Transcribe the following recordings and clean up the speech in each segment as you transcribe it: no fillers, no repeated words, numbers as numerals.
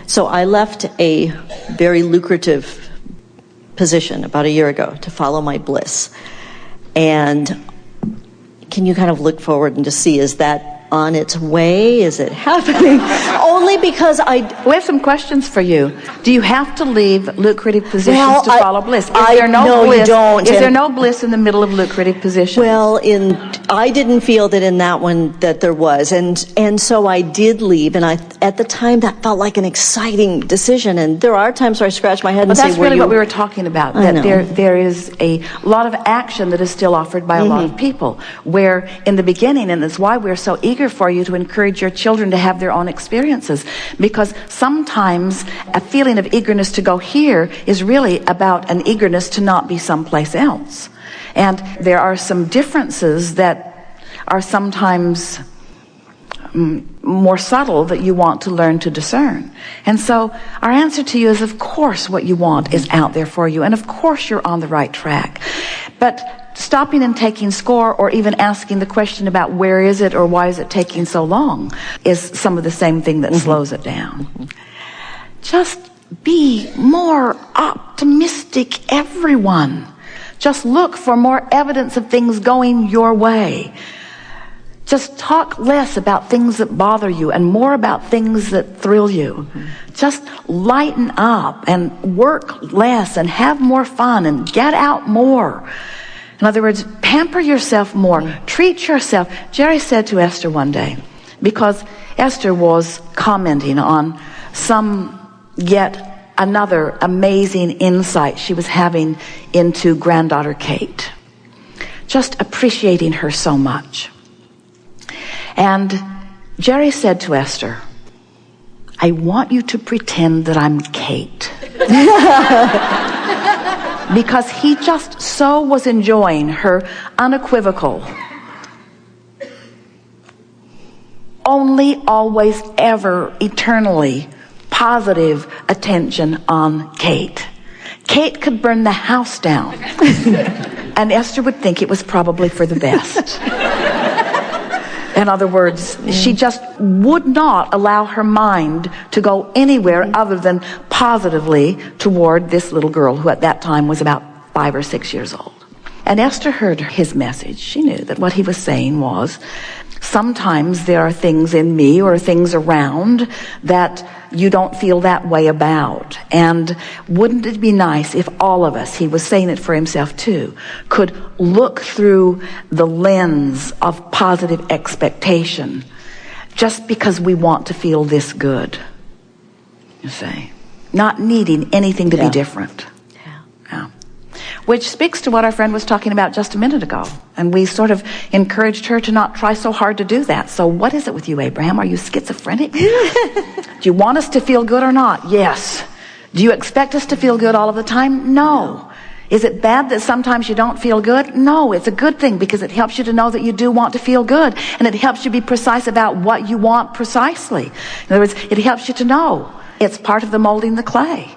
So I left a very lucrative position about a year ago to follow my bliss. And can you kind of look forward and just see, is that on its way? Is it happening? Only because we have some questions for you. Do you have to leave lucrative positions to follow bliss? Is there no bliss? You don't. Is there no bliss in the middle of lucrative positions? Well, I didn't feel that in that one that there was, and so I did leave. And at the time that felt like an exciting decision. And there are times where I scratch my head and say, that's really what we were talking about. That there is a lot of action that is still offered by a lot of people. Where in the beginning, and it's why we're so eager for you to encourage your children to have their own experiences, because sometimes a feeling of eagerness to go here is really about an eagerness to not be someplace else. And there are some differences that are sometimes more subtle that you want to learn to discern. And so our answer to you is, of course what you want is out there for you, and of course you're on the right track. But stopping and taking score, or even asking the question about where is it or why is it taking so long, is some of the same thing that slows it down. Just be more optimistic, everyone. Just look for more evidence of things going your way. Just talk less about things that bother you and more about things that thrill you. Just lighten up and work less and have more fun and get out more. In other words, pamper yourself more. Treat yourself. Jerry said to Esther one day, because Esther was commenting on some yet another amazing insight she was having into granddaughter Kate. Just appreciating her so much. And Jerry said to Esther, I want you to pretend that I'm Kate. Because he just so was enjoying her unequivocal, only, always, ever, eternally positive attention on Kate. Kate could burn the house down, and Esther would think it was probably for the best. In other words, she just would not allow her mind to go anywhere other than positively toward this little girl who at that time was about 5 or 6 years old. And Esther heard his message. She knew that what he was saying was, sometimes there are things in me or things around that you don't feel that way about. And wouldn't it be nice if all of us, he was saying it for himself too, could look through the lens of positive expectation just because we want to feel this good, you see, not needing anything to be different. Yeah. Which speaks to what our friend was talking about just a minute ago. And we sort of encouraged her to not try so hard to do that. So what is it with you, Abraham? Are you schizophrenic? Do you want us to feel good or not? Yes. Do you expect us to feel good all of the time? No. Is it bad that sometimes you don't feel good? No, it's a good thing, because it helps you to know that you do want to feel good. And it helps you be precise about what you want precisely. In other words, it helps you to know. It's part of the molding the clay.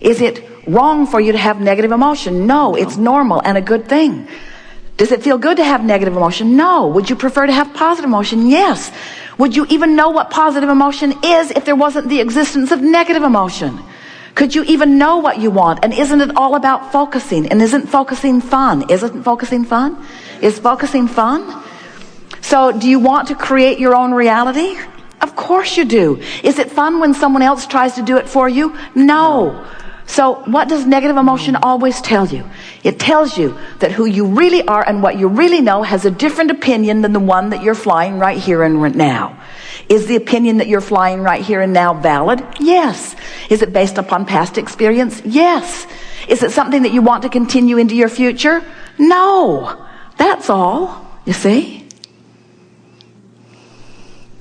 Is it wrong for you to have negative emotion? No, it's normal and a good thing. Does it feel good to have negative emotion? No. Would you prefer to have positive emotion? Yes. Would you even know what positive emotion is if there wasn't the existence of negative emotion? Could you even know what you want? And isn't it all about focusing? And isn't focusing fun? Isn't focusing fun? Is focusing fun? So do you want to create your own reality? Of course you do. Is it fun when someone else tries to do it for you? No. So what does negative emotion always tell you? It tells you that who you really are and what you really know has a different opinion than the one that you're flying right here and right now. Is the opinion that you're flying right here and now valid? Yes. Is it based upon past experience? Yes. Is it something that you want to continue into your future? No. That's all, you see.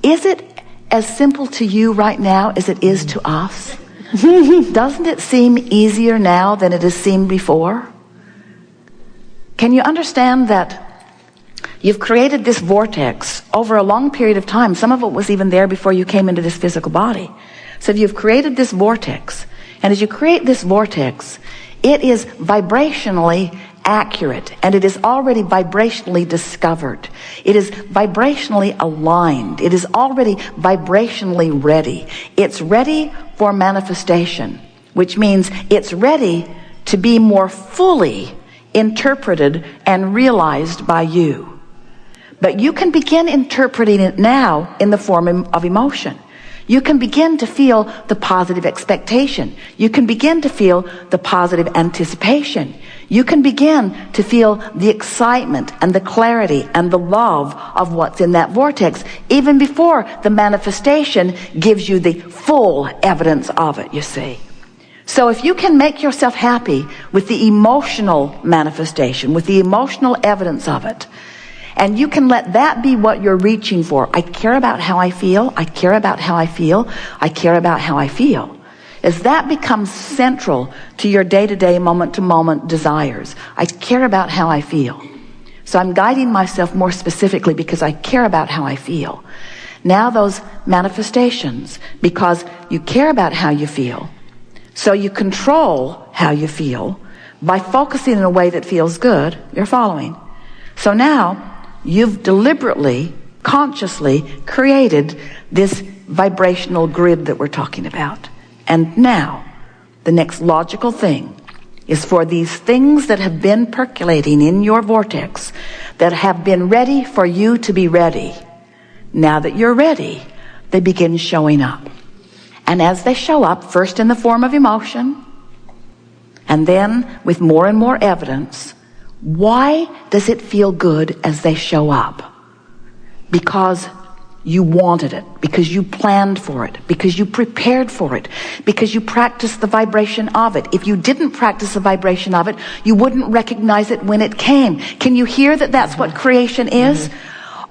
Is it as simple to you right now as it is to us? Doesn't it seem easier now than it has seemed before? Can you understand that you've created this vortex over a long period of time? Some of it was even there before you came into this physical body. So you've created this vortex, and as you create this vortex, it is vibrationally accurate, and it is already vibrationally discovered. It is vibrationally aligned. It is already vibrationally ready. It's ready for manifestation, which means it's ready to be more fully interpreted and realized by you. But you can begin interpreting it now in the form of emotion. You can begin to feel the positive expectation. You can begin to feel the positive anticipation. You can begin to feel the excitement and the clarity and the love of what's in that vortex, even before the manifestation gives you the full evidence of it, you see. So if you can make yourself happy with the emotional manifestation, with the emotional evidence of it, and you can let that be what you're reaching for. I care about how I feel. I care about how I feel. I care about how I feel. As that becomes central to your day-to-day, moment-to-moment desires, I care about how I feel. So I'm guiding myself more specifically because I care about how I feel. Now those manifestations, because you care about how you feel, so you control how you feel by focusing in a way that feels good. You're following. So now you've deliberately, consciously created this vibrational grid that we're talking about. And now, the next logical thing is for these things that have been percolating in your vortex, that have been ready for you to be ready. Now that you're ready, they begin showing up. And as they show up, first in the form of emotion, and then with more and more evidence, why does it feel good as they show up? Because you wanted it, because you planned for it, because you prepared for it, because you practiced the vibration of it. If you didn't practice the vibration of it, you wouldn't recognize it when it came. Can you hear that that's what creation is?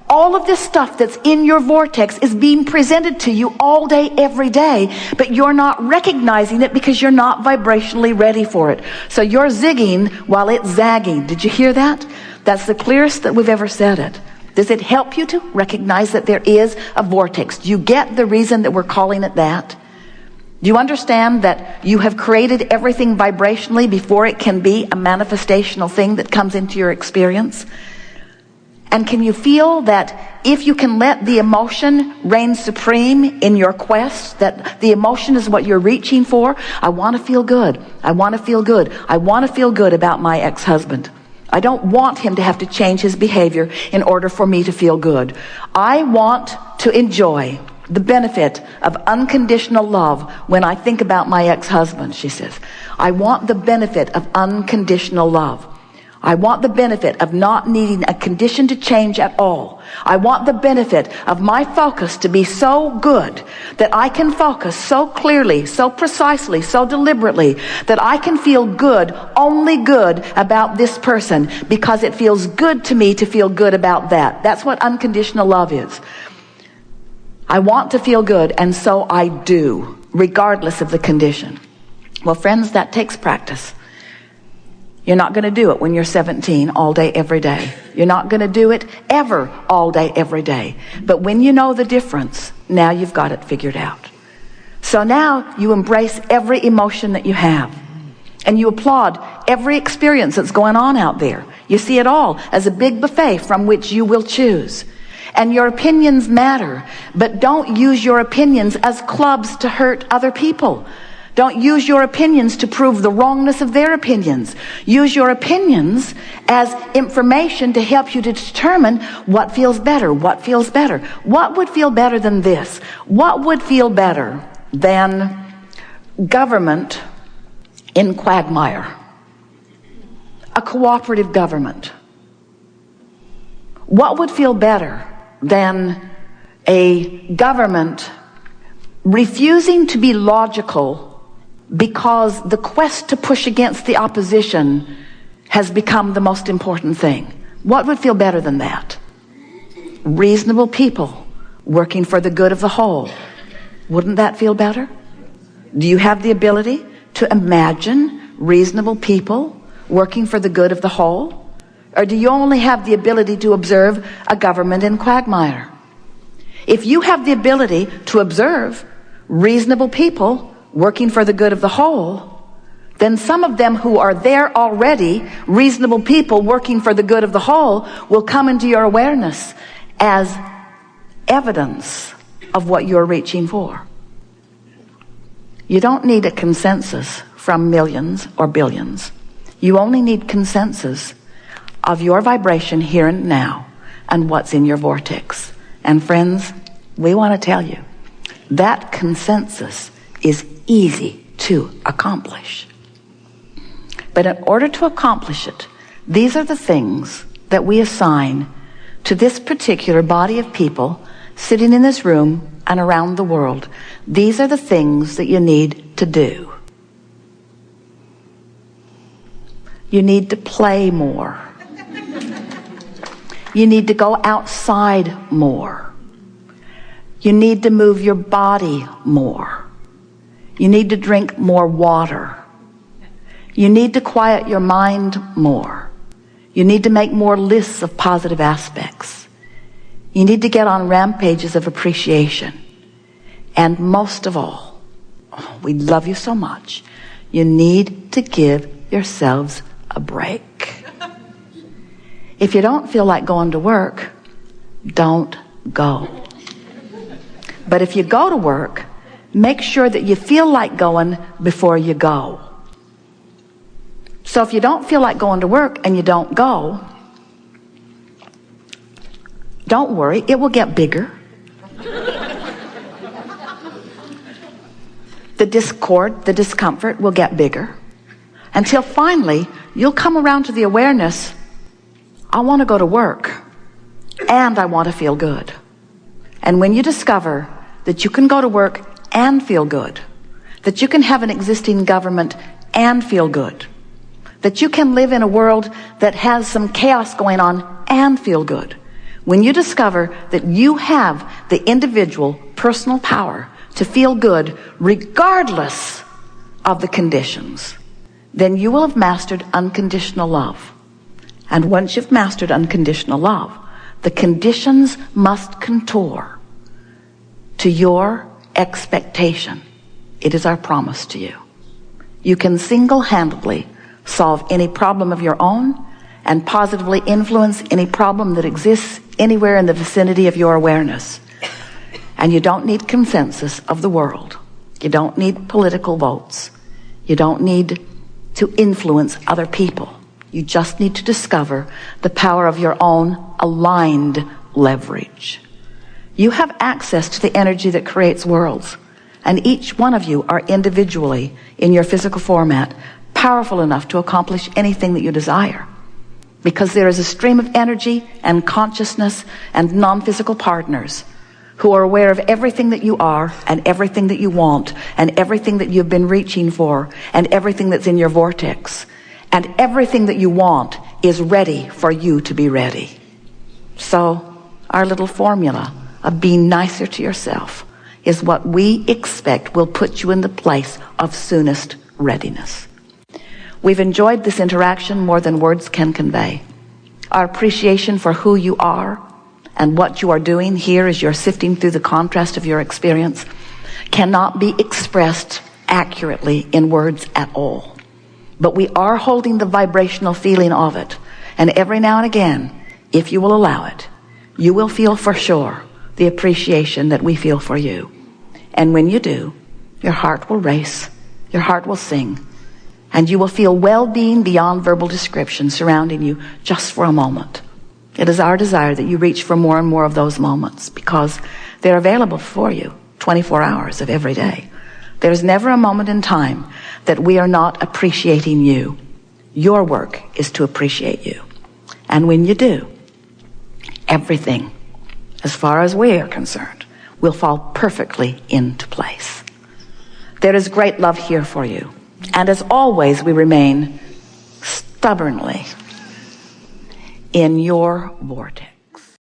All of this stuff that's in your vortex is being presented to you all day, every day, but you're not recognizing it because you're not vibrationally ready for it. So you're zigging while it's zagging. Did you hear that? That's the clearest that we've ever said it. Does it help you to recognize that there is a vortex? Do you get the reason that we're calling it that? Do you understand that you have created everything vibrationally before it can be a manifestational thing that comes into your experience? And can you feel that if you can let the emotion reign supreme in your quest, that the emotion is what you're reaching for? I want to feel good. I want to feel good. I want to feel good about my ex-husband. I don't want him to have to change his behavior in order for me to feel good. I want to enjoy the benefit of unconditional love when I think about my ex-husband, she says. I want the benefit of unconditional love. I want the benefit of not needing a condition to change at all. I want the benefit of my focus to be so good that I can focus so clearly, so precisely, so deliberately that I can feel good, only good about this person because it feels good to me to feel good about that. That's what unconditional love is. I want to feel good, and so I do, regardless of the condition. Well, friends, that takes practice. You're not going to do it when you're 17 all day, every day. You're not going to do it ever all day, every day. But when you know the difference, now you've got it figured out. So now you embrace every emotion that you have. And you applaud every experience that's going on out there. You see it all as a big buffet from which you will choose. And your opinions matter, but don't use your opinions as clubs to hurt other people. Don't use your opinions to prove the wrongness of their opinions. Use your opinions as information to help you to determine what feels better. What feels better? What would feel better than this? What would feel better than government in quagmire? A cooperative government. What would feel better than a government refusing to be logical because the quest to push against the opposition has become the most important thing? What would feel better than that? Reasonable people working for the good of the whole. Wouldn't that feel better? Do you have the ability to imagine reasonable people working for the good of the whole? Or do you only have the ability to observe a government in quagmire? If you have the ability to observe reasonable people working for the good of the whole, then some of them who are there already, reasonable people working for the good of the whole, will come into your awareness as evidence of what you're reaching for. You don't need a consensus from millions or billions. You only need consensus of your vibration here and now and what's in your vortex. And friends, we want to tell you that consensus is easy to accomplish. But in order to accomplish it, these are the things that we assign to this particular body of people sitting in this room and around the world. These are the things that you need to do. You need to play more. You need to go outside more. You need to move your body more. You need to drink more water. You need to quiet your mind more. You need to make more lists of positive aspects. You need to get on rampages of appreciation. And most of all, we love you so much, you need to give yourselves a break. If you don't feel like going to work, don't go. But if you go to work, make sure that you feel like going before you go. So if you don't feel like going to work and you don't go, don't worry, it will get bigger. The discord, the discomfort will get bigger until finally you'll come around to the awareness, I want to go to work and I want to feel good. And when you discover that you can go to work and feel good, that you can have an existing government and feel good, that you can live in a world that has some chaos going on and feel good, when you discover that you have the individual personal power to feel good regardless of the conditions, then you will have mastered unconditional love. And once you've mastered unconditional love, the conditions must contour to your expectation. It is our promise to you. You can single-handedly solve any problem of your own and positively influence any problem that exists anywhere in the vicinity of your awareness. And you don't need consensus of the world. You don't need political votes. You don't need to influence other people. You just need to discover the power of your own aligned leverage. You have access to the energy that creates worlds, and each one of you are individually, in your physical format, powerful enough to accomplish anything that you desire. Because there is a stream of energy and consciousness and non-physical partners who are aware of everything that you are and everything that you want and everything that you've been reaching for and everything that's in your vortex. And everything that you want is ready for you to be ready. So our little formula of being nicer to yourself is what we expect will put you in the place of soonest readiness. We've enjoyed this interaction more than words can convey. Our appreciation for who you are and what you are doing here as you're sifting through the contrast of your experience cannot be expressed accurately in words at all. But we are holding the vibrational feeling of it. And every now and again, if you will allow it, you will feel for sure the appreciation that we feel for you. And when you do, your heart will race, your heart will sing, and you will feel well-being beyond verbal description surrounding you just for a moment. It is our desire that you reach for more and more of those moments because they're available for you 24 hours of every day. There's never a moment in time that we are not appreciating you. Your work is to appreciate you. And when you do, everything, as far as we are concerned, will fall perfectly into place. There is great love here for you. And as always, we remain stubbornly in your vortex.